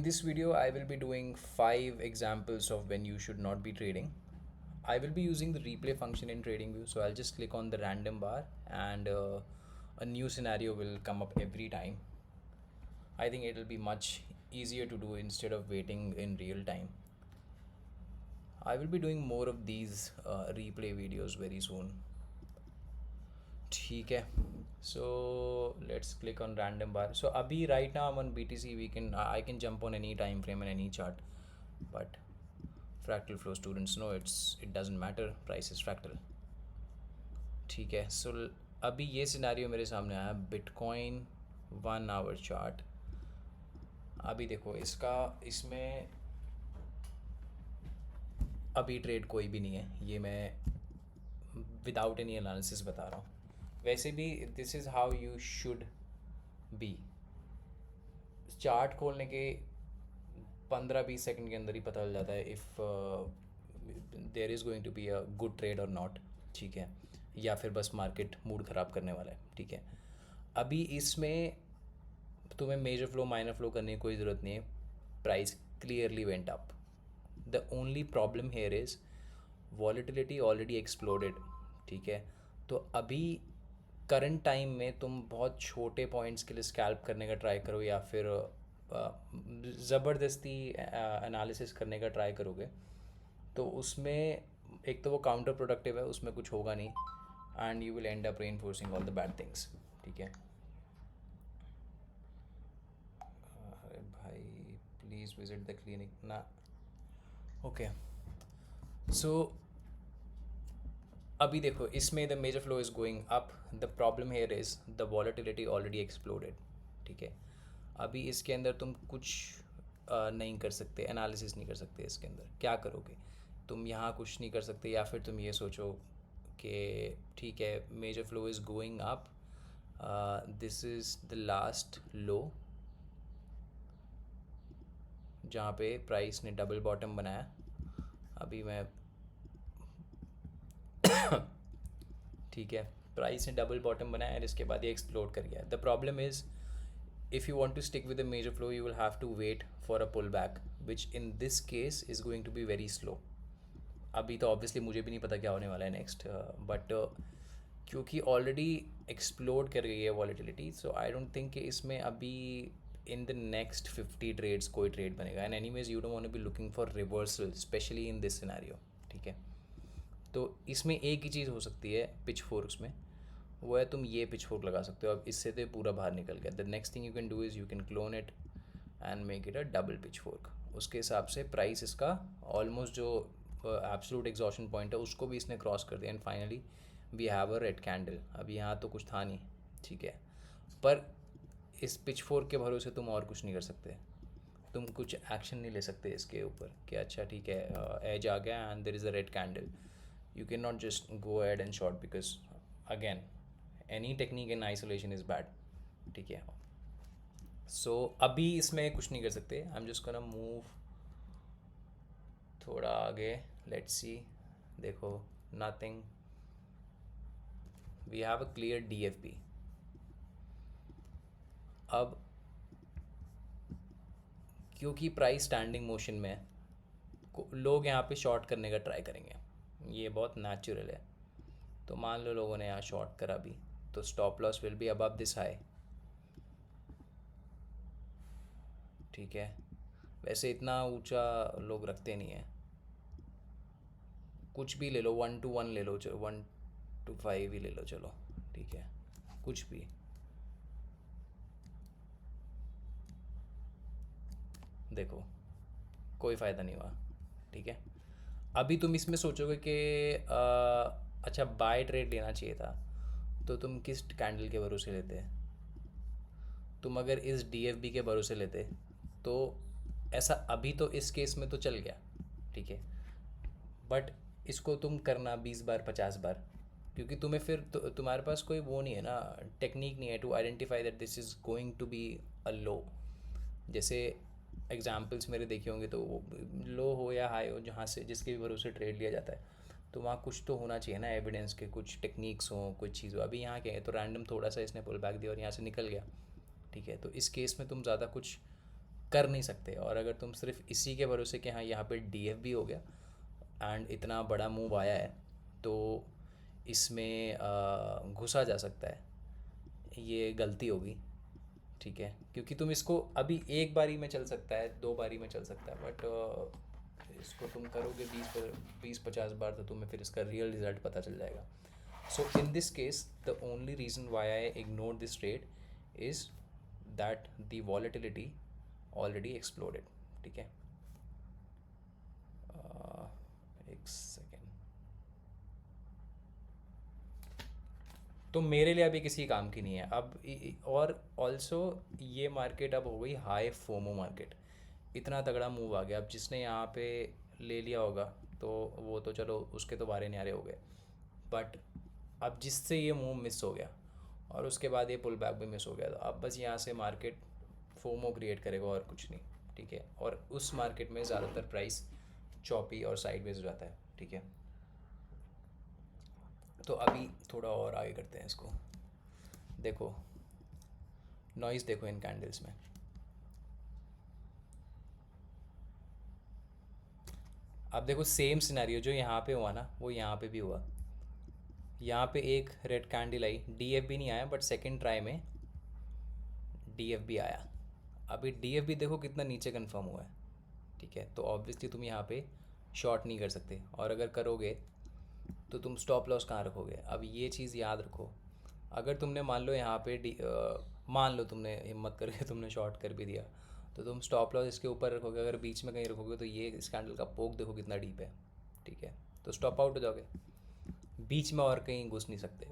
In this video, I will be doing 5 examples of when you should not be trading. I will be using the replay function in TradingView, so I'll just click on the random bar and a new scenario will come up every time. I think it will be much easier to do instead of waiting in real time. I will be doing more of these replay videos very soon. ठीक है. So let's click on random bar. So अभी right now I'm on BTC. I can jump on any time frame and any chart, but fractal flow students know it doesn't matter. Price is fractal. ठीक है. So अभी ये scenario मेरे सामने आया. Bitcoin 1 our chart. अभी देखो इसमें अभी ट्रेड कोई भी नहीं है. ये मैं विदाउट एनी एनालिसिस बता रहा हूँ. वैसे भी this is how you should be. Chart खोलने के 15-20 सेकंड के अंदर ही पता चल जाता है if there is going to be a good trade और नॉट. ठीक है. या फिर बस मार्केट मूड ख़राब करने वाला है. ठीक है. अभी इसमें तुम्हें मेजर फ्लो माइनर फ्लो करने की कोई ज़रूरत नहीं है. Price clearly went up. The only problem here is volatility already exploded. ठीक है. तो अभी करंट टाइम में तुम बहुत छोटे पॉइंट्स के लिए स्कैल्प करने का ट्राई करो या फिर ज़बरदस्ती एनालिसिस करने का ट्राई करोगे तो उसमें एक तो वो काउंटर प्रोडक्टिव है, उसमें कुछ होगा नहीं and you will end up reinforcing all the bad things. ठीक है. अरे भाई प्लीज़ विजिट द क्लिनिक ना. ओके. सो अभी देखो इसमें the major flow is going up. The problem here is the volatility already exploded. ठीक है. अभी इसके अंदर तुम कुछ नहीं कर सकते, एनालिसिस नहीं कर सकते. इसके अंदर क्या करोगे तुम? यहाँ कुछ नहीं कर सकते. या फिर तुम ये सोचो कि ठीक है major flow is going up, this is the last low जहाँ पे प्राइस ने डबल बॉटम बनाया. अभी मैं ठीक है. प्राइस ने डबल बॉटम बनाया और इसके बाद ये एक्सप्लोड कर गया. The problem is if you want to stick with the major flow you will have to wait for a pullback which in this case is going to be very slow. अभी तो obviously मुझे भी नहीं पता क्या होने वाला है नेक्स्ट, बट क्योंकि ऑलरेडी एक्सप्लोड कर गई है volatility, so I don't think कि इसमें अभी इन द नेक्स्ट 50 ट्रेड्स कोई ट्रेड बनेगा. And anyways you don't want to be looking for reversal specially in this scenario. ठीक है. तो इसमें एक ही चीज़ हो सकती है पिच फोर्क्स में, वो है तुम ये पिच फोर्क लगा सकते हो. अब इससे तो पूरा बाहर निकल गया. The next thing you can do is you can clone it and make it a double pitch fork. उसके हिसाब से प्राइस इसका ऑलमोस्ट जो एब्सोल्यूट एग्जॉशन पॉइंट है उसको भी इसने क्रॉस कर दिया. And finally we have a red candle. अब यहाँ तो कुछ था नहीं. ठीक है. पर इस पिच फोर्क के भरोसे तुम और कुछ नहीं कर सकते. तुम कुछ एक्शन नहीं ले सकते इसके ऊपर कि अच्छा ठीक है एज आ गया and there is a red candle. You can not just go ahead and short because again any technique in isolation is bad. ठीक है. सो अभी इसमें कुछ नहीं कर सकते. I am just gonna move थोड़ा आगे. Let's see. देखो nothing. We have a clear DFB. अब क्योंकि प्राइस स्टैंडिंग मोशन में है, लोग यहाँ पे शॉर्ट करने का ट्राई करेंगे. ये बहुत नेचुरल है. तो मान लो लोगों ने यहाँ शॉर्ट करा भी तो stop loss will be above this high. ठीक है. वैसे इतना ऊंचा लोग रखते नहीं है. कुछ भी ले लो, 1 to 1 ले लो, 1 to 5 ही ले लो. चलो ठीक है. कुछ भी. देखो कोई फ़ायदा नहीं हुआ. ठीक है. अभी तुम इसमें सोचोगे कि अच्छा बाय ट्रेड लेना चाहिए था, तो तुम किस कैंडल के भरोसे लेते? तुम अगर इस DFB के भरोसे लेते तो ऐसा अभी तो इस केस में तो चल गया. ठीक है. बट इसको तुम करना 20 बार 50 बार, क्योंकि तुम्हें फिर तुम्हारे पास कोई वो नहीं है ना, टेक्निक नहीं है to identify that this is going to be a low. जैसे एग्जाम्पल्स मेरे देखे होंगे तो लो हो या हाई हो, जहाँ से जिसके भी भरोसे ट्रेड लिया जाता है तो वहाँ कुछ तो होना चाहिए ना, एविडेंस के कुछ टेक्निक्स हों, कुछ चीज़ हो. अभी यहाँ क्या है, तो रैंडम थोड़ा सा इसने पुल बैक दिया और यहाँ से निकल गया. ठीक है. तो इस केस में तुम ज़्यादा कुछ कर नहीं सकते। और अगर तुम सिर्फ इसी के भरोसे कि हाँ यहाँ पे डीएफ भी हो गया एंड इतना बड़ा मूव आया है तो इसमें घुसा जा सकता है, ये गलती होगी। ठीक है, क्योंकि तुम इसको अभी एक बारी में चल सकता है, दो बारी में चल सकता है, बट इसको तुम करोगे 20-50 बार तो तुम्हें फिर इसका रियल रिजल्ट पता चल जाएगा। So in this case the only reason why I ignore this trade is that the volatility already exploded. ठीक है, एक सेकेंड। तो मेरे लिए अभी किसी काम की नहीं है अब और ऑल्सो ये मार्केट अब हो गई हाई फोमो मार्केट। इतना तगड़ा मूव आ गया, अब जिसने यहाँ पे ले लिया होगा तो वो तो चलो उसके तो बारे न्यारे हो गए, बट अब जिससे ये मूव मिस हो गया और उसके बाद ये पुल बैक भी मिस हो गया, तो अब बस यहाँ से मार्केट फोमो क्रिएट करेगा और कुछ नहीं। ठीक है, और उस मार्केट में ज़्यादातर प्राइस चॉपी और साइडवेज रहता है। ठीक है, तो अभी थोड़ा और आगे करते हैं इसको। देखो नॉइज़ देखो इन कैंडल्स में, अब देखो सेम सिनेरियो जो यहाँ पे हुआ ना वो यहाँ पे भी हुआ। यहाँ पे एक रेड कैंडल आई, डीएफ भी नहीं आया बट सेकंड ट्राई में डीएफ भी आया। अभी डीएफ भी देखो कितना नीचे कंफर्म हुआ है। ठीक है, तो ऑब्वियसली तुम यहाँ पे शॉर्ट नहीं कर सकते, और अगर करोगे तो तुम स्टॉप लॉस कहाँ रखोगे। अब ये चीज़ याद रखो, अगर तुमने मान लो यहाँ पे मान लो तुमने हिम्मत करके तुमने शॉर्ट कर भी दिया, तो तुम स्टॉप लॉस इसके ऊपर रखोगे। अगर बीच में कहीं रखोगे तो ये इस कैंडल का पोक देखो कितना डीप है। ठीक है, तो स्टॉप आउट हो जाओगे, बीच में और कहीं घुस नहीं सकते।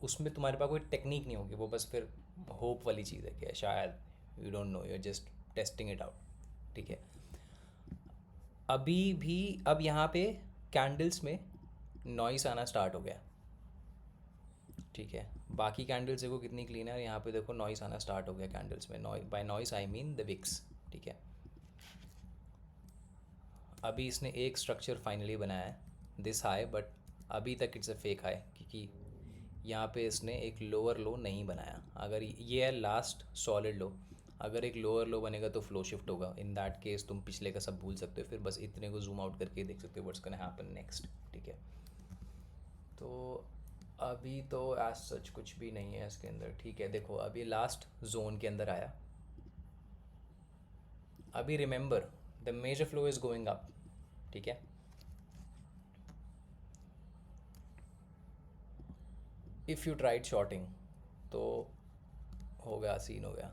उसमें तुम्हारे पास कोई टेक्निक नहीं होगी, वो बस फिर होप वाली चीज़ है कि शायद, you don't know, you are just testing it out. ठीक है, अभी भी अब यहाँ पे कैंडल्स में नॉइस आना स्टार्ट हो गया। ठीक है, बाकी कैंडल्स देखो कितनी क्लीन है, यहाँ पे देखो नॉइस आना स्टार्ट हो गया कैंडल्स में। By noise I mean the wicks. ठीक है, अभी इसने एक स्ट्रक्चर फाइनली बनाया है दिस हाई, बट अभी तक इट्स अ फेक हाई, क्योंकि यहाँ पे इसने एक लोअर लो नहीं बनाया। अगर ये है लास्ट सॉलिड लो, अगर एक लोअर लो बनेगा तो फ्लो शिफ्ट होगा। इन दैट केस तुम पिछले का सब भूल सकते हो, फिर बस इतने को जूम आउट करके देख सकते हो व्हाट्स गोना हैपन नेक्स्ट। ठीक है, तो अभी तो एज सच कुछ भी नहीं है इसके अंदर। ठीक है, देखो अभी लास्ट जोन के अंदर आया। अभी remember the major flow is going up. ठीक है, इफ़ यू ट्राइड शॉर्टिंग तो हो गया, सीन हो गया।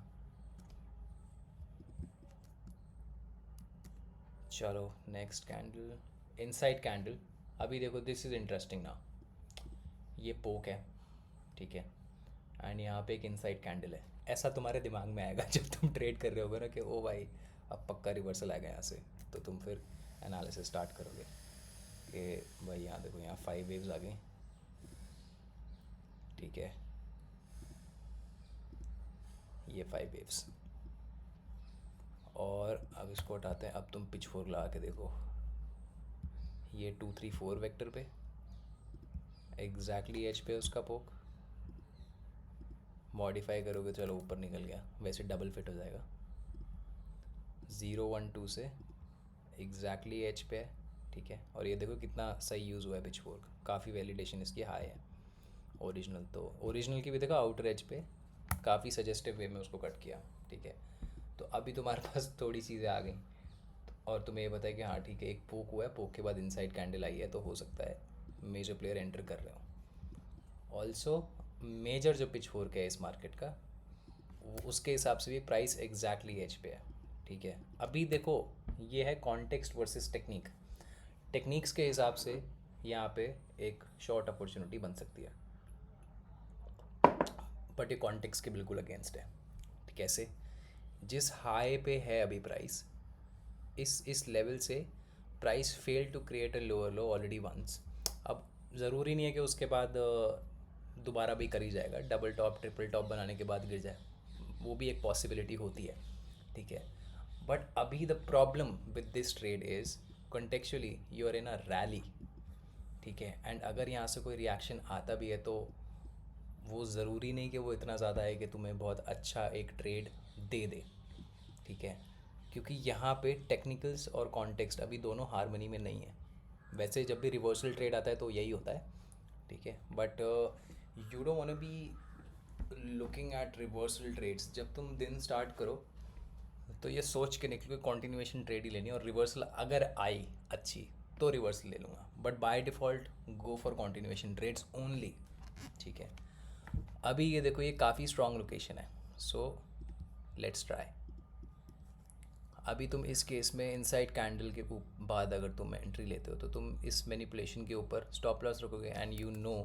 चलो नेक्स्ट कैंडल, इनसाइड कैंडल। अभी देखो दिस इज़ इंटरेस्टिंग ना, ये पोक है। ठीक है, एंड यहाँ पे एक इनसाइड कैंडल है। ऐसा तुम्हारे दिमाग में आएगा जब तुम ट्रेड कर रहे होगे ना कि ओ भाई अब पक्का रिवर्सल आएगा यहाँ से, तो तुम फिर एनालिसिस स्टार्ट करोगे कि भाई यहाँ देखो यहाँ 5 वेव्स आ गई। ठीक है, ये 5 वेव्स, और अब इसको हटाते हैं। अब तुम पिच फोर्क लगा के देखो, ये 2-3-4 वेक्टर पे एग्जैक्टली एज पे उसका पोक। मॉडिफाई करोगे चलो ऊपर निकल गया, वैसे डबल फिट हो जाएगा। 0-1-2 से एग्जैक्टली एज पे है। ठीक है, और ये देखो कितना सही यूज़ हुआ है पिच फोर्क, काफ़ी वैलिडेशन इसकी हाई है। ओरिजिनल तो ओरिजिनल की भी देखो आउटर एज पे काफ़ी सजेस्टिव वे में उसको कट किया। ठीक है, तो अभी तुम्हारे पास थोड़ी चीज़ें आ गई, और तुम्हें ये बताया कि हाँ ठीक है एक पोक हुआ है, पोक के बाद इनसाइड कैंडल आई है, तो हो सकता है मेजर प्लेयर एंटर कर रहे हो। ऑल्सो मेजर जो पिच फोर्क है इस मार्केट का, उसके हिसाब से भी प्राइस एग्जैक्टली एज पे है। ठीक है, अभी देखो ये है कॉन्टेक्स्ट वर्सेस टेक्निक। टेक्निक्स के हिसाब से यहाँ पे एक शॉर्ट अपॉर्चुनिटी बन सकती है, बट ये कॉन्टेक्स्ट के बिल्कुल अगेंस्ट है। कैसे, जिस हाई पे है अभी प्राइस, इस लेवल से price fail to create a lower low already once. अब ज़रूरी नहीं है कि उसके बाद दोबारा भी करी जाएगा, डबल टॉप ट्रिपल टॉप बनाने के बाद गिर जाए, वो भी एक पॉसिबिलिटी होती है। ठीक है, बट अभी the problem with this trade is contextually you are in a rally. ठीक है, एंड अगर यहाँ से कोई रिएक्शन आता भी है तो वो ज़रूरी नहीं कि वो इतना ज़्यादा है कि तुम्हें बहुत अच्छा एक ट्रेड दे दे। ठीक है, क्योंकि यहाँ पे टेक्निकल्स और कॉन्टेक्स्ट अभी दोनों हारमनी में नहीं है। वैसे जब भी रिवर्सल ट्रेड आता है तो यही होता है, ठीक है, but you don't want be looking at reversal trades. जब तुम दिन स्टार्ट करो तो ये सोच के निकलो कि कॉन्टिन्यूएशन ट्रेड ही लेनी है, और रिवर्सल अगर आई अच्छी तो रिवर्सल ले लूँगा, but by default go for continuation trades only, ठीक है। अभी ये देखो, ये काफ़ी स्ट्रॉन्ग लोकेशन है, सो लेट्स ट्राई। अभी तुम इस केस में इनसाइड कैंडल के बाद अगर तुम एंट्री लेते हो तो तुम इस मैनिपुलेशन के ऊपर स्टॉप लॉस रखोगे, एंड यू नो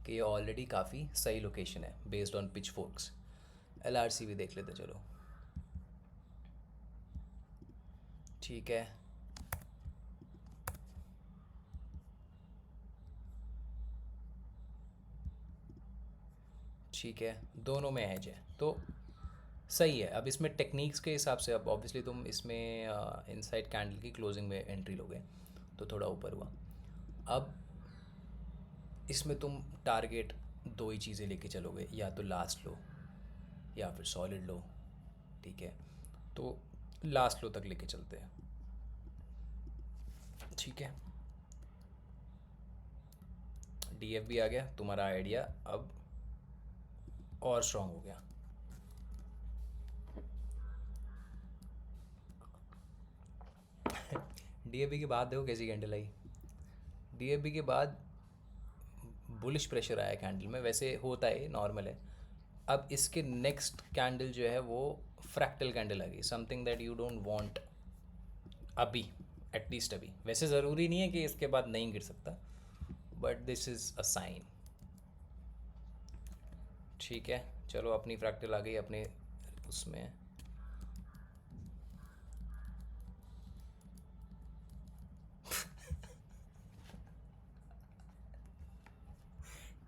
कि ये ऑलरेडी काफ़ी सही लोकेशन है based on pitch forks. LRC भी देख लेते चलो, ठीक है। ठीक है, दोनों में एज है तो सही है। अब इसमें टेक्निक्स के हिसाब से अब ऑब्वियसली तुम इसमें इनसाइड कैंडल की क्लोजिंग में एंट्री लोगे तो थोड़ा ऊपर हुआ। अब इसमें तुम टारगेट दो ही चीज़ें लेके चलोगे, या तो लास्ट लो या फिर सॉलिड लो, ठीक है। तो लास्ट लो तक लेके चलते हैं, ठीक है। DF भी आ गया, तुम्हारा आइडिया अब और स्ट्रांग हो गया। DFB के बाद देखो कैसी कैंडल आई। DFB के बाद बुलिश प्रेशर आया कैंडल में, वैसे होता है, नॉर्मल है। अब इसके नेक्स्ट कैंडल जो है वो फ्रैक्टल कैंडल आ गई, something that you don't want अभी, एटलीस्ट अभी। वैसे ज़रूरी नहीं है कि इसके बाद नहीं गिर सकता, but this is a sign, ठीक है। चलो अपनी फ्रैक्टल आ गई अपने उसमें,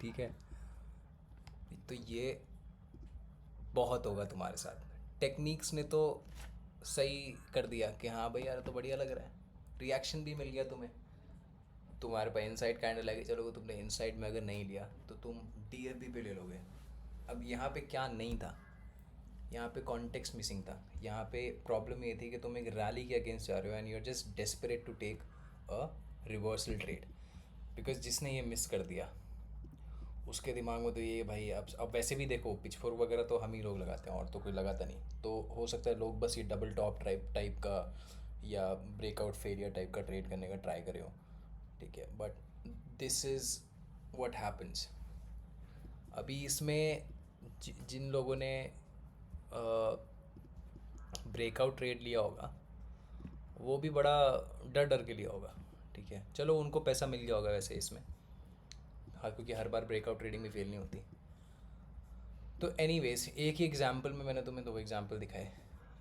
ठीक है। तो ये बहुत होगा तुम्हारे साथ। टेक्निक्स ने तो सही कर दिया कि हाँ भाई यार तो बढ़िया लग रहा है, रिएक्शन भी मिल गया तुम्हें। तुम्हारे पास इनसाइड कैंडल लगे, चलो तुमने इनसाइड में अगर नहीं लिया तो तुम DFB पे ले लोगे। अब यहाँ पे क्या नहीं था, यहाँ पे कॉन्टेक्स्ट मिसिंग था। यहाँ पे प्रॉब्लम ये थी कि तुम एक रैली के अगेंस्ट जा रहे हो and you are just desperate to take a reversal trade, because जिसने ये मिस कर दिया उसके दिमाग में तो ये भाई अब वैसे भी देखो पिच फोर्क वगैरह तो हम ही लोग लगाते हैं और तो कोई लगाता नहीं, तो हो सकता है लोग बस ये डबल टॉप टाइप का या ब्रेकआउट फेलियर टाइप का ट्रेड करने का ट्राई करे हो, ठीक है। But this is what happens. अभी इसमें जिन लोगों ने ब्रेकआउट ट्रेड लिया होगा वो भी बड़ा डर डर के लिया होगा, ठीक है। चलो उनको पैसा मिल गया होगा वैसे इसमें, हाँ, क्योंकि हर बार ब्रेकआउट ट्रेडिंग में फेल नहीं होती। तो एनीवेज एक ही एग्जांपल में मैंने तुम्हें दो एग्जांपल दिखाए।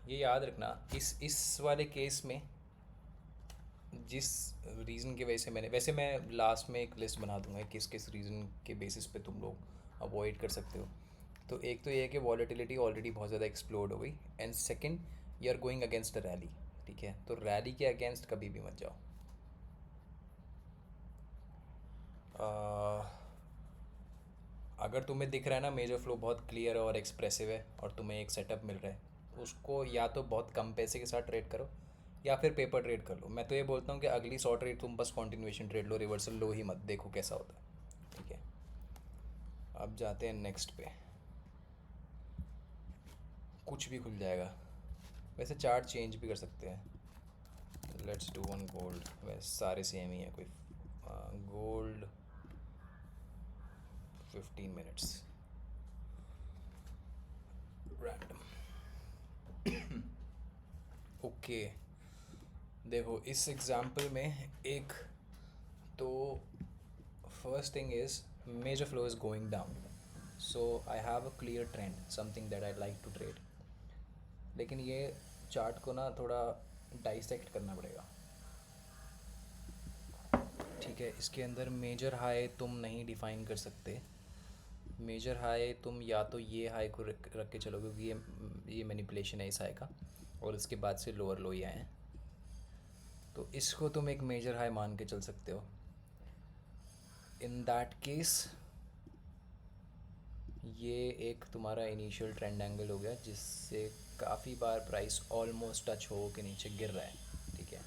ये याद रखना, इस वाले केस में जिस रीज़न की वजह से वैसे मैं लास्ट में एक लिस्ट बना दूंगा किस किस रीज़न के बेसिस पे तुम लोग अवॉइड कर सकते हो। तो एक तो ये है कि वॉलेटिलिटी ऑलरेडी बहुत ज़्यादा एक्सप्लोड हो गई, and second you are going against the rally, ठीक है। तो रैली के अगेंस्ट कभी भी मत जाओ। अगर तुम्हें दिख रहा है ना मेजर फ्लो बहुत क्लियर और एक्सप्रेसिव है और तुम्हें एक सेटअप मिल रहा है, उसको या तो बहुत कम पैसे के साथ ट्रेड करो या फिर पेपर ट्रेड कर लो। मैं तो ये बोलता हूँ कि अगली 100 ट्रेड तुम बस कॉन्टिन्यूएशन ट्रेड लो, रिवर्सल लो ही मत, देखो कैसा होता है, ठीक है। अब जाते हैं नेक्स्ट पे, कुछ भी खुल जाएगा। वैसे चार्ट चेंज भी कर सकते हैं, लेट्स डू वन गोल्ड, वैसे सारे सेम ही है, कोई गोल्ड 15 मिनट्स रैंडम। ओके, देखो इस एग्जांपल में एक तो first thing is major flow is going down, so I have a clear trend, something that I like to trade. लेकिन ये चार्ट को ना थोड़ा डाइसेक्ट करना पड़ेगा, ठीक है। इसके अंदर मेजर हाई तुम नहीं डिफाइन कर सकते। मेजर हाई तुम या तो ये हाई को रख के चलोगे क्योंकि ये मैनिपुलेशन है इस हाई का, और इसके बाद से लोअर लो ही आए हैं, तो इसको तुम एक मेजर हाई मान के चल सकते हो। इन दैट केस ये एक तुम्हारा इनिशियल ट्रेंड एंगल हो गया जिससे काफ़ी बार प्राइस ऑलमोस्ट टच हो के नीचे गिर रहा है। ठीक है,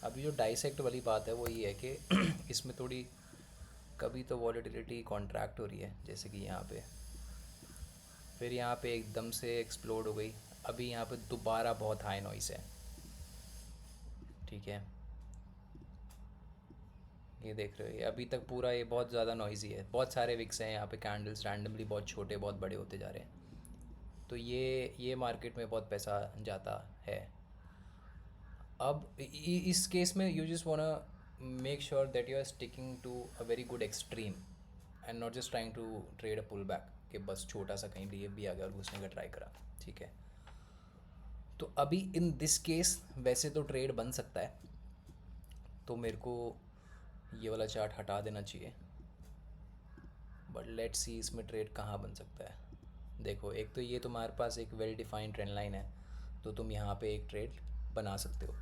अभी जो डाइसेक्ट वाली बात है वो ये है कि इसमें थोड़ी कभी तो वॉलेटिलिटी कॉन्ट्रैक्ट हो रही है, जैसे कि यहाँ पे, फिर यहाँ पे एकदम से एक्सप्लोड हो गई। अभी यहाँ पे दोबारा बहुत हाई नॉइस है। ठीक है, ये देख रहे हो, ये अभी तक पूरा ये बहुत ज़्यादा नॉइज़ी है। बहुत सारे विक्स हैं यहाँ पे, कैंडल्स रैंडमली बहुत छोटे बहुत बड़े होते जा रहे हैं। तो ये मार्केट में बहुत पैसा जाता है। अब इस केस में you just wanna make sure that you are sticking to a very good extreme and not just trying to trade a pull back कि बस छोटा सा कहीं लिए भी आ गया और घुसने का ट्राई करा। ठीक है, तो अभी इन दिस केस वैसे तो ट्रेड बन सकता है, तो मेरे को ये वाला चार्ट हटा देना चाहिए, बट लेट्स सी इसमें ट्रेड कहाँ बन सकता है। देखो, एक तो ये तुम्हारे पास एक वेल डिफाइंड ट्रेंड लाइन है, तो तुम यहाँ पे एक ट्रेड बना सकते हो।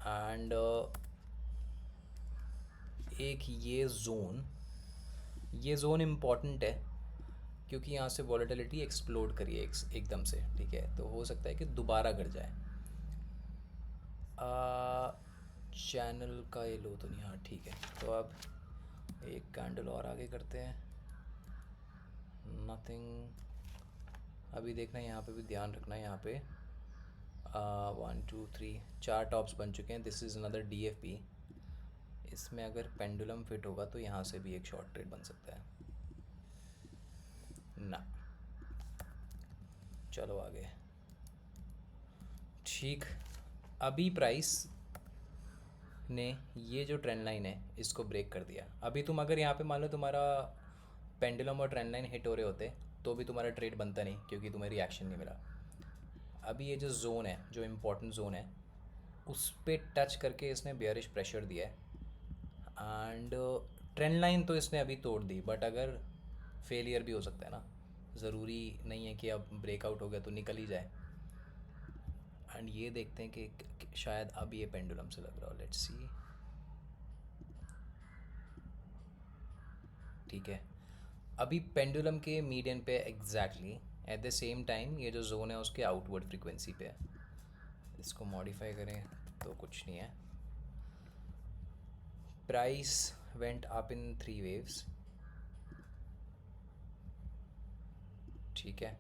एंड एक ये जोन इम्पॉर्टेंट है क्योंकि यहाँ से वॉलेटिलिटी एक्सप्लोड करी है एकदम से। ठीक है, तो हो सकता है कि दोबारा गिर जाए। चैनल का ये लो तो नहीं, हाँ ठीक है। तो अब एक कैंडल और आगे करते हैं, नथिंग। अभी देखना यहाँ पे भी ध्यान रखना है, यहाँ पे 1 2 3 4 टॉप्स बन चुके हैं। This is another DFP। इसमें अगर पेंडुलम फिट होगा तो यहाँ से भी एक शॉर्ट ट्रेड बन सकता है ना। चलो आगे। ठीक, अभी प्राइस ने ये जो ट्रेंड लाइन है इसको ब्रेक कर दिया। अभी तुम अगर यहाँ पे मान लो तुम्हारा पेंडुलम और ट्रेंड लाइन हिट हो रहे होते तो भी तुम्हारा ट्रेड बनता नहीं, क्योंकि तुम्हें रिएक्शन नहीं मिला। अभी ये जो जोन है, जो इम्पोर्टेंट जोन है, उस पर टच करके इसने बेयरिश प्रेशर दिया है। एंड ट्रेंड लाइन तो इसने अभी तोड़ दी, बट अगर फेलियर भी हो सकता है ना, ज़रूरी नहीं है कि अब ब्रेकआउट हो गया तो निकल ही जाए। एंड ये देखते हैं कि शायद अब ये पेंडुलम से लग रहा हो। Let's see. ठीक है, अभी पेंडुलम के मीडियन पे exactly at the same time ये जो जोन है उसके आउटवर्ड फ्रीक्वेंसी पे है। इसको मॉडिफाई करें तो कुछ नहीं है। Price went up in 3 waves. ठीक है,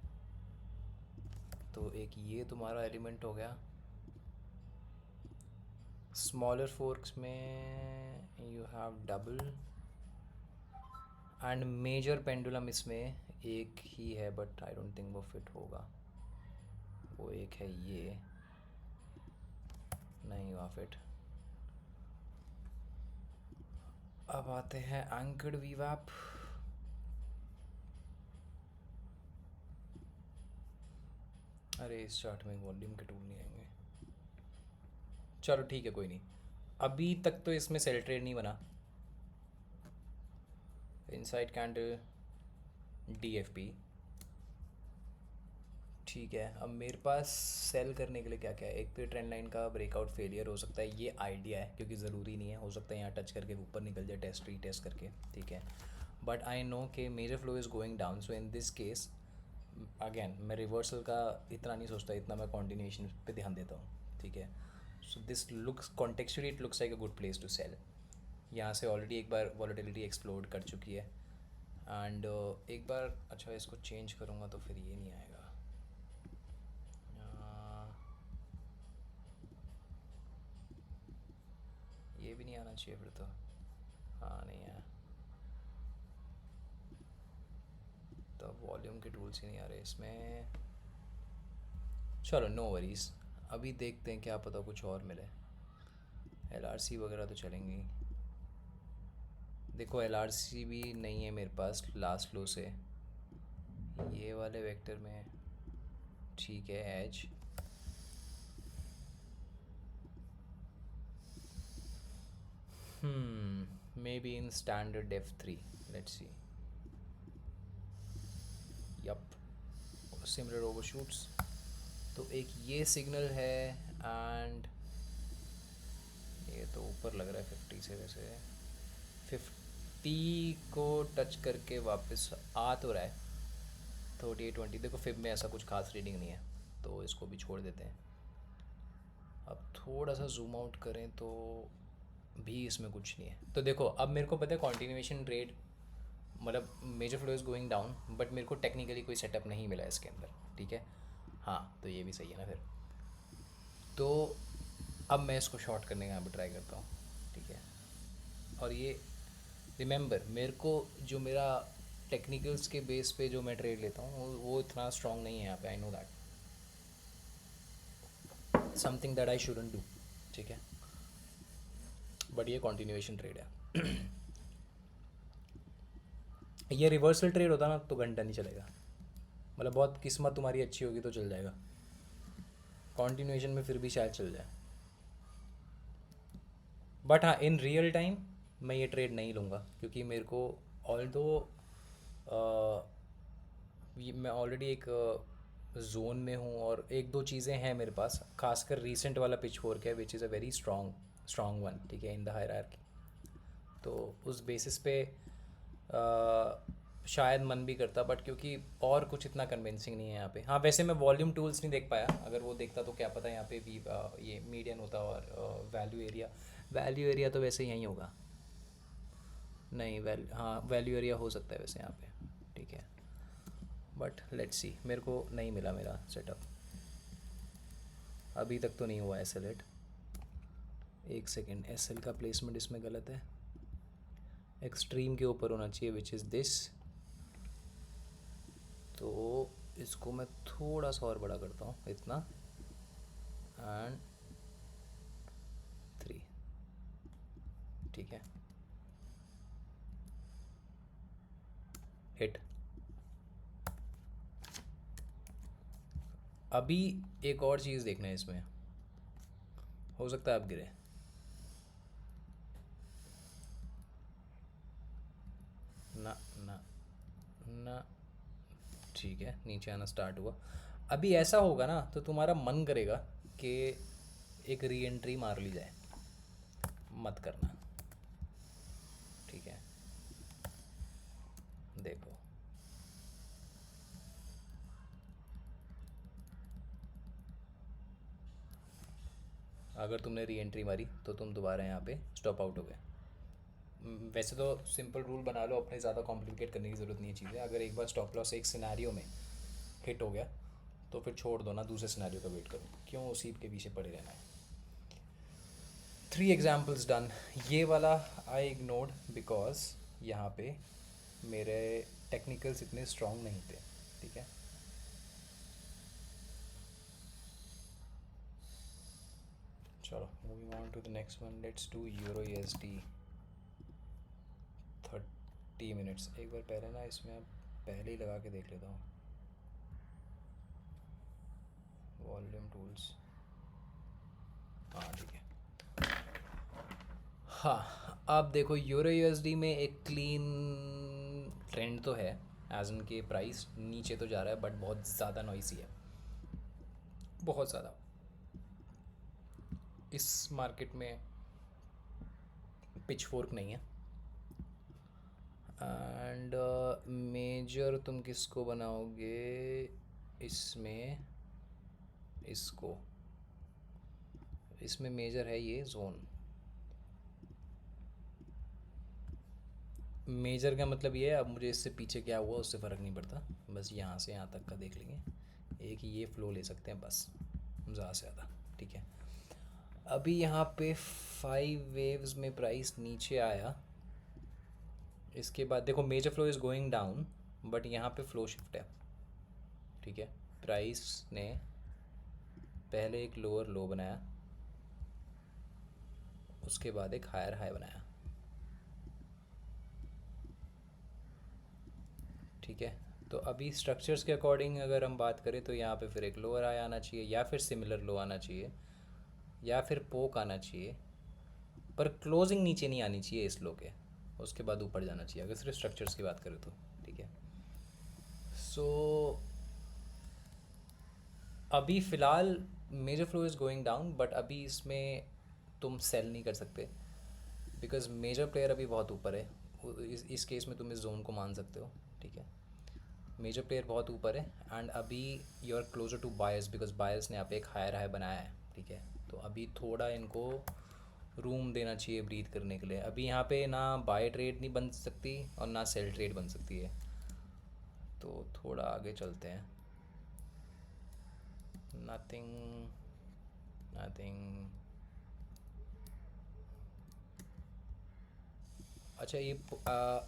तो एक ये तुम्हारा एलिमेंट हो गया। स्मॉलर फोर्क्स में you have double and major pendulum इसमें एक ही है, बट आई डोंट थिंक वो फिट होगा। वो एक है, ये नहीं हुआ फिट। अब आते हैं एंकर्ड वीवैप। अरे इस चार्ट में वॉल्यूम के टूल नहीं आएंगे। चलो ठीक है, कोई नहीं। अभी तक तो इसमें सेल ट्रेड नहीं बना। Inside candle DFP। ठीक है, अब मेरे पास सेल करने के लिए क्या क्या है। एक तो ट्रेंड लाइन का ब्रेकआउट फेलियर हो सकता है, ये आइडिया है, क्योंकि ज़रूरी नहीं है, हो सकता है यहाँ टच करके ऊपर निकल जाए टेस्ट रीटेस्ट करके। ठीक है, बट आई नो कि major flow is going down, so in this case again मैं रिवर्सल का इतना नहीं सोचता, इतना मैं कॉन्टिन्यूशन पे ध्यान देता हूँ। ठीक है, so this looks contextually it looks like a good place to sell. यहाँ से ऑलरेडी एक बार वॉलेटिलिटी एक्सप्लोड कर चुकी है। एंड एक बार, अच्छा इसको चेंज करूँगा तो फिर ये नहीं आएगा। ये भी नहीं आना चाहिए फिर तो। हाँ नहीं आया, तो वॉल्यूम के टूल्स ही नहीं आ रहे इसमें। चलो नो वरीज, अभी देखते हैं, क्या पता कुछ और मिले। LRC वगैरह तो चलेंगी। देखो LRC भी नहीं है मेरे पास लास्ट लो से, ये वाले वेक्टर में। ठीक है, as may be in standard F3। Let's see. Yup, similar overshoots. तो एक ये सिग्नल है एंड ये तो ऊपर लग रहा है 50 से, वैसे 50 को टच करके वापस आ तो रहा है, 3820, देखो फिब में ऐसा कुछ खास रीडिंग नहीं है तो इसको भी छोड़ देते हैं। अब थोड़ा सा जूम आउट करें तो भी इसमें कुछ नहीं है। तो देखो अब मेरे को पता है कॉन्टिन्यूएशन रेट, मतलब major flow is going down, but मेरे को टेक्निकली कोई सेटअप नहीं मिला इसके अंदर, ठीक है। हाँ तो ये भी सही है ना फिर। तो अब मैं इसको शॉर्ट करने का यहाँ पर ट्राई करता हूँ, ठीक है। और ये रिमेंबर, मेरे को जो मेरा टेक्निकल्स के बेस पे जो मैं ट्रेड लेता हूँ वो इतना स्ट्रॉन्ग नहीं है यहाँ पे। I know that something that I shouldn't do, ठीक है। बट ये कॉन्टिन्यूएशन ट्रेड है। ये रिवर्सल ट्रेड होता ना तो घंटा नहीं चलेगा, मतलब बहुत किस्मत तुम्हारी अच्छी होगी तो चल जाएगा। कॉन्टिन्यूएशन में फिर भी शायद चल जाए, बट हाँ इन रियल टाइम मैं ये ट्रेड नहीं लूँगा क्योंकि मेरे को ऑल्दो ये मैं ऑलरेडी एक जोन में हूँ और एक दो चीज़ें हैं मेरे पास, खासकर रीसेंट वाला पिच फोर्क है which is a very strong one, ठीक है, इन द हायरार्की। तो उस बेसिस पे शायद मन भी करता, बट क्योंकि और कुछ इतना कन्विंसिंग नहीं है यहाँ पे। हाँ वैसे मैं वॉल्यूम टूल्स नहीं देख पाया, अगर वो देखता तो क्या पता यहाँ पे भी ये मीडियन होता और वैल्यू एरिया तो वैसे यहीं होगा। नहीं हाँ वैल्यू एरिया हो सकता है वैसे यहाँ पे, ठीक है। बट लेट्स सी, मेरे को नहीं मिला मेरा सेटअप अभी तक तो नहीं हुआ एस एल एट। एक सेकेंड, एस एल का प्लेसमेंट इसमें गलत है, एक्सट्रीम के ऊपर होना चाहिए विच इज़ दिस। तो इसको मैं थोड़ा सा और बड़ा करता हूँ, इतना, एंड 3, ठीक है, हिट। अभी एक और चीज़ देखना है इसमें, हो सकता है आप गिरे, ना ना ना, ठीक है, नीचे आना स्टार्ट हुआ। अभी ऐसा होगा ना तो तुम्हारा मन करेगा कि एक री एंट्री मार ली जाए, मत करना, ठीक है। देखो अगर तुमने री एंट्री मारी तो तुम दोबारा यहाँ पे स्टॉप आउट हो गए। वैसे तो सिंपल रूल बना लो अपने, ज़्यादा कॉम्प्लिकेट करने की ज़रूरत नहीं है चीज़ें। अगर एक बार स्टॉप लॉस एक सिनेरियो में हिट हो गया तो फिर छोड़ दो ना, दूसरे सिनेरियो का वेट करो, क्यों उसी के पीछे पड़े रहना है। 3 एग्जाम्पल्स डन। ये वाला आई इग्नोर्ड बिकॉज यहाँ पे मेरे टेक्निकल्स इतने स्ट्रॉन्ग नहीं थे, ठीक है। चलो moving on to the next one, let's do euro USD 30 minutes. एक बार पहले ना इसमें अब पहले ही लगा के देख लेता हूँ, वॉल्यूम टूल्स, हाँ ठीक है। हाँ अब देखो यूरो USD में एक क्लीन ट्रेंड तो है, एज इन के प्राइस नीचे तो जा रहा है बट बहुत ज़्यादा नॉइसी है, बहुत ज़्यादा। इस मार्केट में पिच फोर्क नहीं है। एंड मेजर तुम किसको बनाओगे इसमें, इसको, इसमें मेजर है ये जोन। मेजर का मतलब ये है, अब मुझे इससे पीछे क्या हुआ उससे फ़र्क नहीं पड़ता, बस यहाँ से यहाँ तक का देख लेंगे, एक ये फ़्लो ले सकते हैं बस, ज़्यादा से ज़्यादा, ठीक है। अभी यहाँ पे 5 वेव्स में प्राइस नीचे आया, इसके बाद देखो major flow is going down but यहाँ पे फ्लो शिफ्ट है, ठीक है। प्राइस ने पहले एक लोअर लो बनाया, उसके बाद एक हायर हाई बनाया, ठीक है। तो अभी स्ट्रक्चर्स के अकॉर्डिंग अगर हम बात करें तो यहाँ पे फिर एक लोअर हाई आना चाहिए या फिर सिमिलर लो आना चाहिए या फिर पोक आना चाहिए, पर क्लोजिंग नीचे नहीं आनी चाहिए इस लो के, उसके बाद ऊपर जाना चाहिए अगर सिर्फ स्ट्रक्चर्स की बात करें तो, ठीक है। सो अभी फ़िलहाल major flow is going down but अभी इसमें तुम सेल नहीं कर सकते बिकॉज मेजर प्लेयर अभी बहुत ऊपर है। इस केस में तुम इस जोन को मान सकते हो, ठीक है। मेजर प्लेयर बहुत ऊपर है एंड अभी you are closer to buyers because buyers ने यहाँ पे एक हायर हाई बनाया है, ठीक है। तो अभी थोड़ा इनको रूम देना चाहिए ब्रीथ करने के लिए। अभी यहाँ पे ना बाय ट्रेड नहीं बन सकती और ना सेल ट्रेड बन सकती है, तो थोड़ा आगे चलते हैं। Nothing nothing. अच्छा ये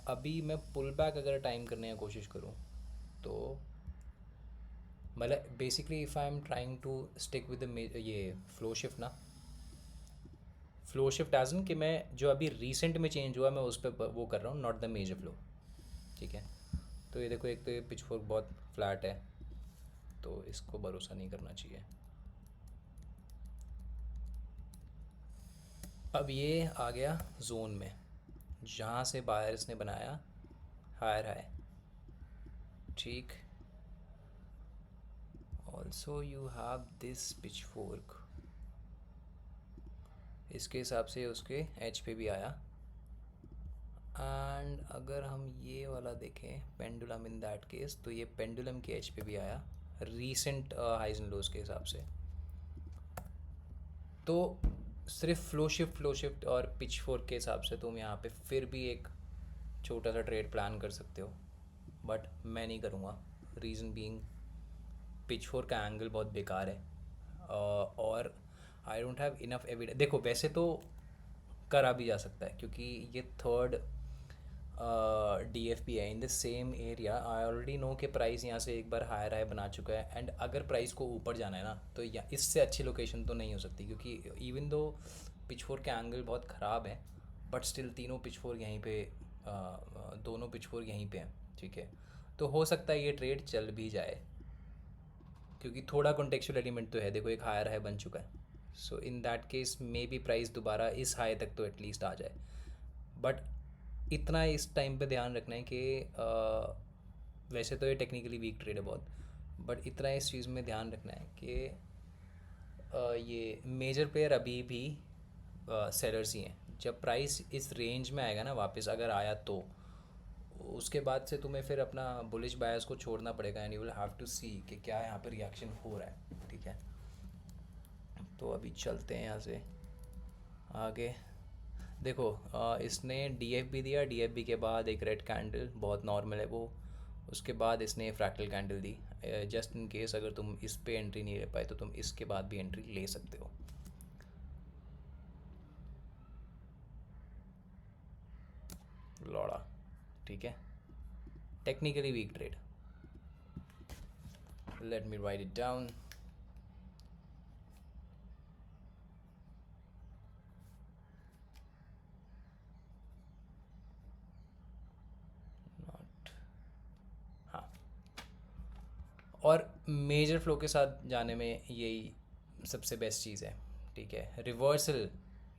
अभी मैं पुल बैक अगर टाइम करने की कोशिश करूँ तो मतलब basically if I am trying to stick with ये फ्लो शिफ्ट ना, फ्लो शिफ्ट एज इन कि मैं जो अभी रिसेंट में चेंज हुआ मैं उस पर वो कर रहा हूँ, नॉट द मेजर फ्लो, ठीक है। तो ये देखो, एक तो ये पिच फोर्क बहुत फ्लैट है तो इसको भरोसा नहीं करना चाहिए। अब ये आ गया जोन में जहाँ से बायर्स ने बनाया हायर हाई, ठीक। Also you have this pitch fork, इसके हिसाब से उसके एच पे भी आया। एंड अगर हम ये वाला देखें पेंडुलम इन दैट केस, तो ये पेंडुलम के एच पे भी आया रीसेंट हाइज एंड लोज के हिसाब से। तो सिर्फ फ्लो शिफ्ट और पिच फोर्क के हिसाब से तुम यहाँ पे फिर भी एक छोटा सा ट्रेड प्लान कर सकते हो, बट मैं नहीं करूँगा। रीज़न बीइंग पिच फोर्क का एंगल बहुत बेकार है और I don't have enough evidence. देखो वैसे तो करा भी जा सकता है क्योंकि ये थर्ड डी एफ पी है in the same area. I already know कि प्राइस यहाँ से एक बार हायर हाई बना चुका है एंड अगर प्राइस को ऊपर जाना है ना तो या इससे अच्छी लोकेशन तो नहीं हो सकती, क्योंकि इवन दो पिच फोर के एंगल बहुत ख़राब है बट स्टिल तीनों पिच फोर यहीं पे दोनों पिच फोर यहीं पे हैं, ठीक है। तो हो सकता है ये ट्रेड चल भी जाए क्योंकि थोड़ा कॉन्टेक्चुअल एलिमेंट तो है। देखो एक हायर हाई बन चुका है, so in that case may be price दोबारा इस हाई तक तो एटलीस्ट आ जाए। बट इतना इस टाइम पे ध्यान रखना है कि वैसे तो ये टेक्निकली वीक ट्रेड है बहुत, बट इतना इस चीज़ में ध्यान रखना है कि ये मेजर प्लेयर अभी भी सेलर्स ही हैं। जब प्राइस इस रेंज में आएगा ना वापस अगर आया तो उसके बाद से तुम्हें फिर अपना बुलिश बायर्स को छोड़ना पड़ेगा and you will have to see कि क्या यहाँ पर रिएक्शन हो रहा है, ठीक है। तो अभी चलते हैं यहाँ से आगे। देखो इसने डीएफबी दिया, डीएफबी के बाद एक रेड कैंडल बहुत नॉर्मल है वो, उसके बाद इसने fractal candle the. Just in case अगर तुम इस पे एंट्री नहीं ले पाए तो तुम इसके बाद भी एंट्री ले सकते हो। लौड़ा, ठीक है, technically weak trade. Let me write it down. Not, हाँ। और मेजर फ्लो के साथ जाने में यही सबसे बेस्ट चीज़ है, ठीक है। रिवर्सल,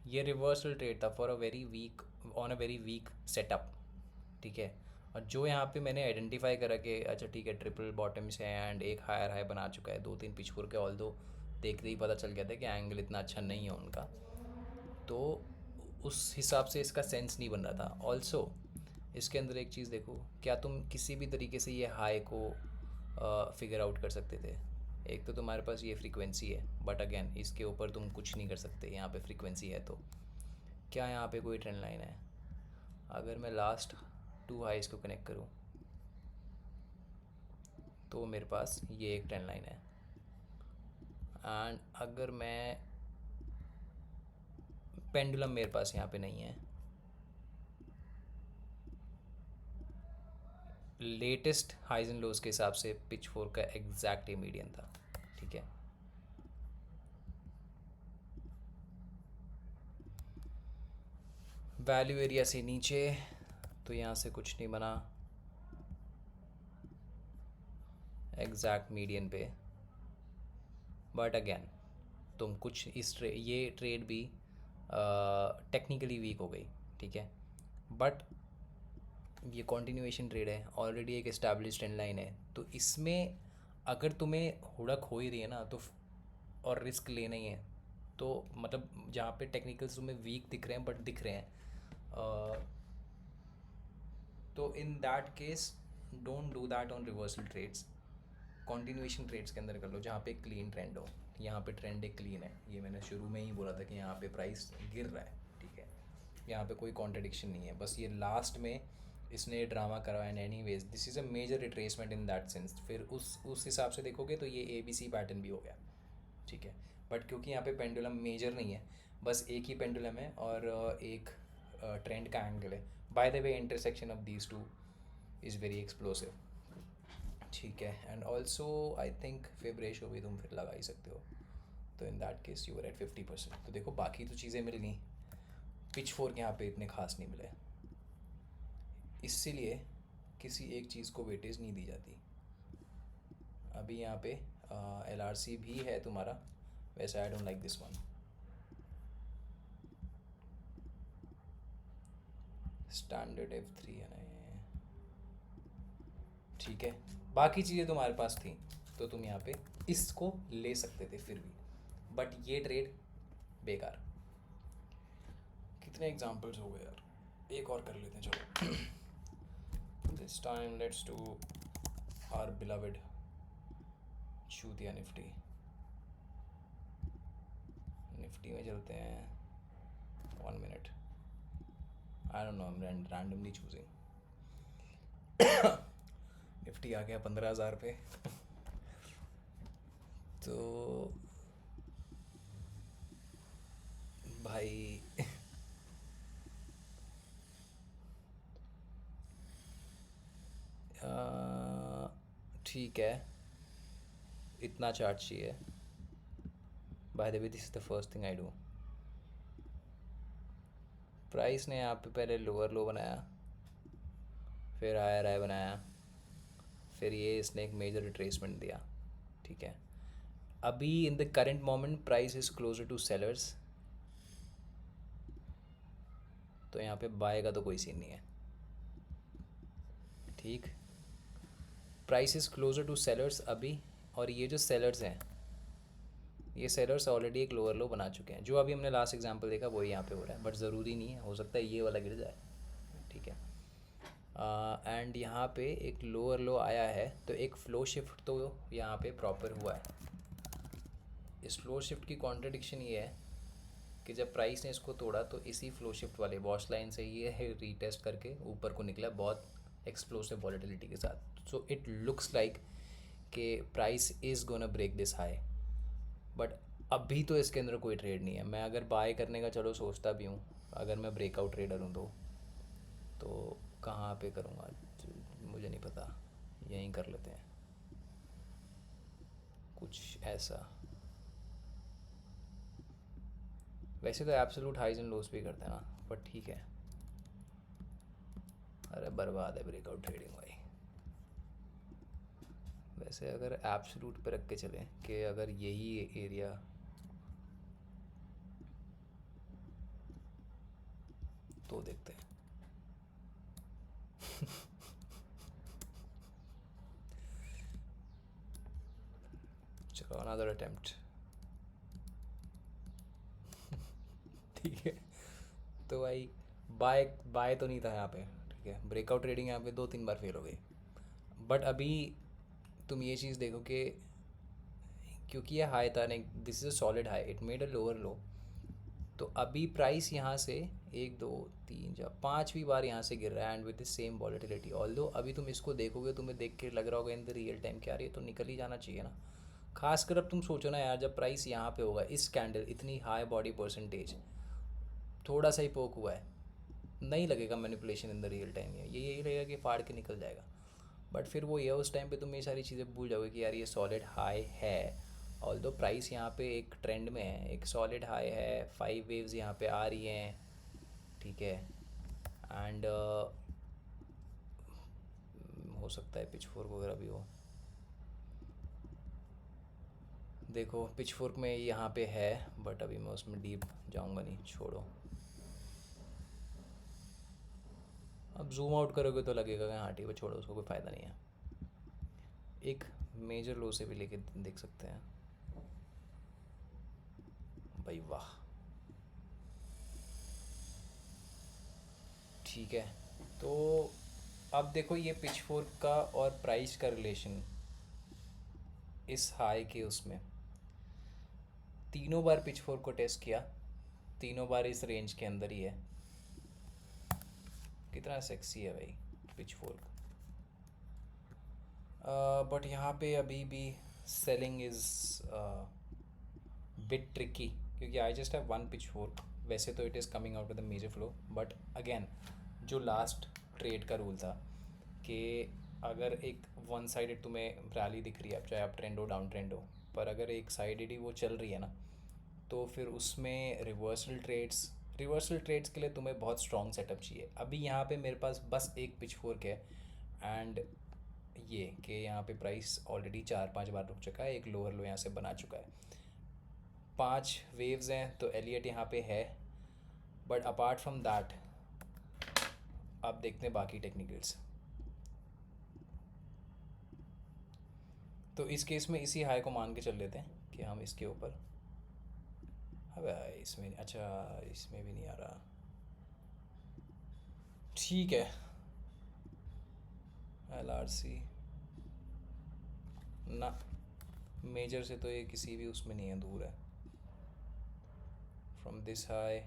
ये रिवर्सल ट्रेड था for a very weak, on a very weak setup, ठीक है। और जो यहाँ पे मैंने आइडेंटिफाई करा कि अच्छा ठीक है ट्रिपल बॉटम्स है एंड एक हायर हाई बना चुका है, दो तीन पिचफोर के, ऑल दो देखते ही पता चल गया था कि एंगल इतना अच्छा नहीं है उनका, तो उस हिसाब से इसका सेंस नहीं बन रहा था। ऑल्सो इसके अंदर एक चीज़ देखो, क्या तुम किसी भी तरीके से ये हाई को फिगर आउट कर सकते थे? एक तो तुम्हारे पास ये फ्रीक्वेंसी है बट अगेन इसके ऊपर तुम कुछ नहीं कर सकते, यहाँ पे फ्रीक्वेंसी है तो क्या यहाँ पे कोई ट्रेंड लाइन है? अगर मैं लास्ट टू हाइज को कनेक्ट करूँ तो मेरे पास ये एक ट्रेंड लाइन है। एंड अगर मैं पेंडुलम मेरे पास यहाँ पे नहीं है, लेटेस्ट हाइज एंड लोज के हिसाब से पिच फोर का एग्जैक्ट ही मीडियन था, ठीक है। वैल्यू एरिया से नीचे तो यहाँ से कुछ नहीं बना एग्जैक्ट मीडियन पे, बट अगेन तुम कुछ ये ट्रेड भी टेक्निकली वीक हो गई, ठीक है। बट ये कॉन्टिन्यूएशन ट्रेड है, ऑलरेडी एक एस्टैब्लिश ट्रेंड लाइन है, तो इसमें अगर तुम्हें हुड़क हो ही रही है ना तो और रिस्क लेना ही है तो मतलब जहाँ पे टेक्निकल्स तुम्हें वीक दिख रहे हैं बट दिख रहे हैं, तो in that case don't do that on reversal trades. Continuation trades के अंदर कर लो जहाँ पे क्लीन ट्रेंड हो. यहाँ पे ट्रेंड एक क्लीन है, ये मैंने शुरू में ही बोला था कि यहाँ पे प्राइस गिर रहा है, ठीक है. यहाँ पे कोई कॉन्ट्रडिक्शन नहीं है, बस ये लास्ट में इसने ड्रामा करवाया. And anyways this is a major retracement in that sense. फिर उस हिसाब से देखोगे तो ये ABC पैटर्न भी हो गया, ठीक है. बट क्योंकि यहाँ पे पेंडुलम मेजर नहीं है, बस एक ही पेंडुलम है और एक ट्रेंड का एंगल है. By the way intersection of these two is very explosive, ठीक है. And also I think fib ratio भी तुम फिर लगा ही सकते हो. तो in that case you are at 50%. तो देखो बाकी तो चीज़ें मिल गई, पिच फोर्क यहाँ पे इतने खास नहीं मिले, इसीलिए किसी एक चीज़ को वेटेज नहीं दी जाती. अभी यहाँ पे LRC भी है तुम्हारा, वैसे I don't like this one. Standard F3 है ना ये, ठीक है. बाकी चीज़ें तुम्हारे पास थी तो तुम यहाँ पे इसको ले सकते थे फिर भी, बट ये ट्रेड बेकार. कितने एग्जांपल्स हो गए यार, एक और कर लेते हैं चलो. This time let's do our beloved चूतिया निफ्टी. निफ्टी में चलते हैं. 1 minute. I don't know, I am randomly choosing. Nifty आ गया 15,000 पे. तो भाई ठीक है, इतना चार्ट चाहिए. Bye the way this is the first thing I do. Price ने यहाँ पे पहले लोअर लो बनाया, फिर हायर हाई बनाया, फिर ये इसने एक मेजर रिट्रेसमेंट दिया, ठीक है. अभी in the current moment price is closer to sellers, तो यहाँ पे बाय का तो कोई सीन नहीं है, ठीक. Price is closer to sellers अभी, और ये जो सेलर्स हैं ये सेलर्स ऑलरेडी एक लोअर लो बना चुके हैं. जो अभी हमने लास्ट एग्जांपल देखा वही यहाँ पे हो रहा है, बट ज़रूरी नहीं है, हो सकता है ये वाला गिर जाए, ठीक है. एंड यहाँ पे एक लोअर लो आया है, तो एक फ्लो शिफ्ट तो यहाँ पे प्रॉपर हुआ है. इस फ्लो शिफ्ट की कॉन्ट्रडिक्शन ये है कि जब प्राइस ने इसको तोड़ा तो इसी फ्लो शिफ्ट वाले वॉच लाइन से ये रीटेस्ट करके ऊपर को निकला बहुत एक्सप्लोसिव वॉलेटिलिटी के साथ. सो इट लुक्स लाइक कि price is gonna break this high, but अभी तो इसके अंदर कोई ट्रेड नहीं है. मैं अगर बाय करने का चलो सोचता भी हूँ, अगर मैं ब्रेकआउट ट्रेडर हूँ तो कहाँ पे करूँगा मुझे नहीं पता. यहीं कर लेते हैं कुछ ऐसा. वैसे तो एब्सोल्यूट हाइज एंड लोस भी करते हैं ना, बट ठीक है. अरे बर्बाद है ब्रेकआउट ट्रेडिंग भाई. वैसे अगर एब्सोल्यूट पे रख के चलें कि अगर यही एरिया तो देखते हैं. चलो अनदर अटेम्प्ट, ठीक है. तो भाई बाय बाय तो नहीं था यहाँ पे, ठीक है. ब्रेकआउट ट्रेडिंग यहाँ पे 2-3 बार फेल हो गई, बट अभी तुम ये चीज़ देखो कि क्योंकि ये हाई था नहीं, this is a solid high, it made a lower लो. तो अभी प्राइस यहाँ से 1 2 3 4 5वीं बार यहाँ से गिर रहा है and with the same volatility. Although अभी तुम इसको देखोगे तुम्हें देख के लग रहा होगा इन द रियल टाइम क्या रही है, तो निकल ही जाना चाहिए ना. खासकर अब तुम सोचो ना यार, जब प्राइस यहाँ पे होगा, इस कैंडल इतनी हाई बॉडी परसेंटेज, थोड़ा सा ही पोक हुआ है, नहीं लगेगा manipulation in the real time. ये यही लगेगा कि फाड़ के निकल जाएगा. बट फिर वो ये उस टाइम पे तुम ये सारी चीज़ें भूल जाओगे कि यार ये सॉलिड हाई है. ऑल्दो प्राइस यहाँ पे एक ट्रेंड में है, एक सॉलिड हाई है, 5 वेव्स यहाँ पे आ रही हैं, ठीक है. एंड हो सकता है पिच फोर्क वगैरह भी हो. देखो पिच फोर्क में यहाँ पे है, बट अभी मैं उसमें डीप जाऊँगा नहीं, छोड़ो. अब जूम आउट करोगे तो लगेगा कि हाँ ठीक है, छोड़ो उसको, कोई फ़ायदा नहीं है. एक मेजर लो से भी लेके देख सकते हैं भाई. वाह, ठीक है. तो अब देखो ये पिच फोर्क का और प्राइस का रिलेशन इस हाई के उसमें, तीनों बार पिच फोर्क को टेस्ट किया, तीनों बार इस रेंज के अंदर ही है। कितना सेक्सी है भाई पिच फोर्क। बट यहाँ पे अभी भी सेलिंग इज़ बिट ट्रिकी, क्योंकि I just have one pitchfork. वैसे तो it is coming out of the major flow, but again जो लास्ट ट्रेड का रूल था कि अगर एक वन साइडेड तुम्हें रैली दिख रही है, अब चाहे आप ट्रेंड हो डाउन ट्रेंड हो, पर अगर एक साइडेड ही वो चल रही है ना, तो फिर उसमें रिवर्सल ट्रेड्स के लिए तुम्हें बहुत स्ट्रॉन्ग सेटअप चाहिए। अभी यहाँ पे मेरे पास बस एक पिच फोर्क है, एंड ये कि यहाँ पे प्राइस ऑलरेडी 4-5 बार रुक चुका है, एक लोअर लो यहाँ से बना चुका है, 5 वेव्स हैं, तो एलियट यहाँ पे है। बट अपार्ट फ्रॉम दैट अब देखते हैं बाकी टेक्निकल्स। तो इस केस में इसी हाई को मान के चल लेते हैं कि हम इसके ऊपर, अब इसमें अच्छा इसमें भी नहीं आ रहा, ठीक है। LRC ना, मेजर से तो ये किसी भी उसमें नहीं है, दूर है from this high.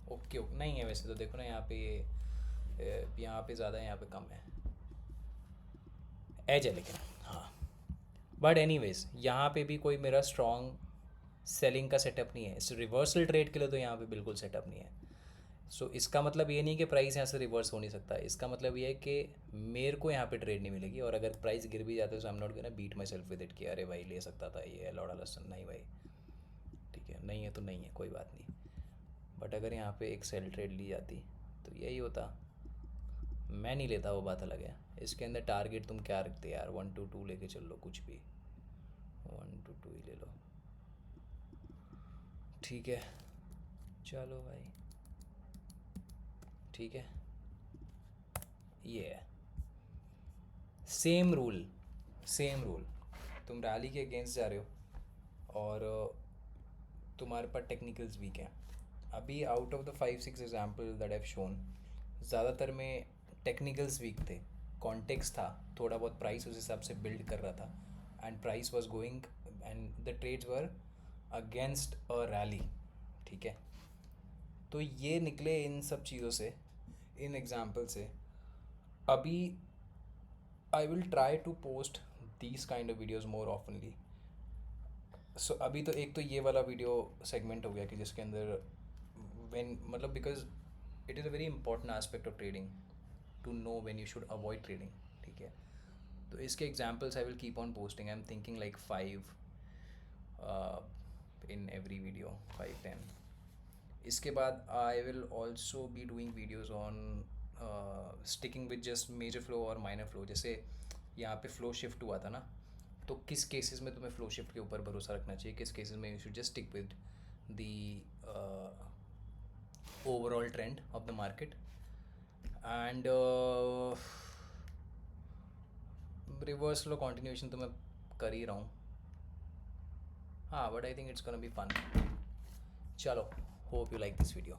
Okay okay, नहीं है वैसे तो, देखो ना यहाँ पे ये यहाँ पे ज़्यादा है, यहाँ पे कम है, एज है लेकिन, हाँ। बट एनीवेज यहाँ पे भी कोई मेरा स्ट्रॉन्ग सेलिंग का सेटअप नहीं है, इस रिवर्सल ट्रेड के लिए तो यहाँ पे बिल्कुल सेटअप नहीं है। सो इसका मतलब ये नहीं कि प्राइस यहाँ से रिवर्स हो नहीं सकता है, इसका मतलब ये है कि मेरे को यहाँ पे ट्रेड नहीं मिलेगी, और अगर प्राइस गिर भी जाता है तो I am not gonna beat myself with it कि अरे भाई ले सकता था ये लौड़ा लसन, नहीं भाई, ठीक है, नहीं है तो नहीं है, कोई बात नहीं। बट अगर यहाँ पे एक सेल ट्रेड ली जाती तो यही होता, मैं नहीं लेता, वो बात अलग है। इसके अंदर टारगेट तुम क्या रखते यार, 1-2 लेके चल लो, कुछ भी 1-2 ही ले लो, ठीक है, चलो भाई, ठीक है। ये है सेम रूल, सेम रूल, तुम रैली के अगेंस्ट जा रहे हो और तुम्हारे पास टेक्निकल्स वीक हैं। अभी out of the 5-6 example that have shown, ज़्यादातर में टेक्निकल्स वीक थे, कॉन्टेक्स्ट था, थोड़ा बहुत प्राइस उस हिसाब से बिल्ड कर रहा था, and price was going and the trades were against a rally, ठीक है। तो ये निकले इन सब चीज़ों से, इन एग्जाम्पल से। अभी I will try to post these kind of videos more oftenly. So अभी तो एक तो ये वाला वीडियो सेगमेंट हो गया कि जिसके अंदर व्हेन, मतलब because it is a very important aspect of trading to know when you should avoid trading, ठीक है। तो इसके examples I will keep on posting, I am thinking like 5 in every video, 5-10। इसके बाद I will also be doing videos on sticking with just major flow और minor flow. जैसे यहाँ पे फ्लो शिफ्ट हुआ था ना, तो किस केसेस में तुम्हें फ्लो शिफ्ट के ऊपर भरोसा रखना चाहिए, किस केसेस में you should just stick with the overall trend of the market. And reverse flow continuation तो मैं कर ही रहा हूँ, हाँ, but I think it's gonna be fun. चलो, hope you like this video.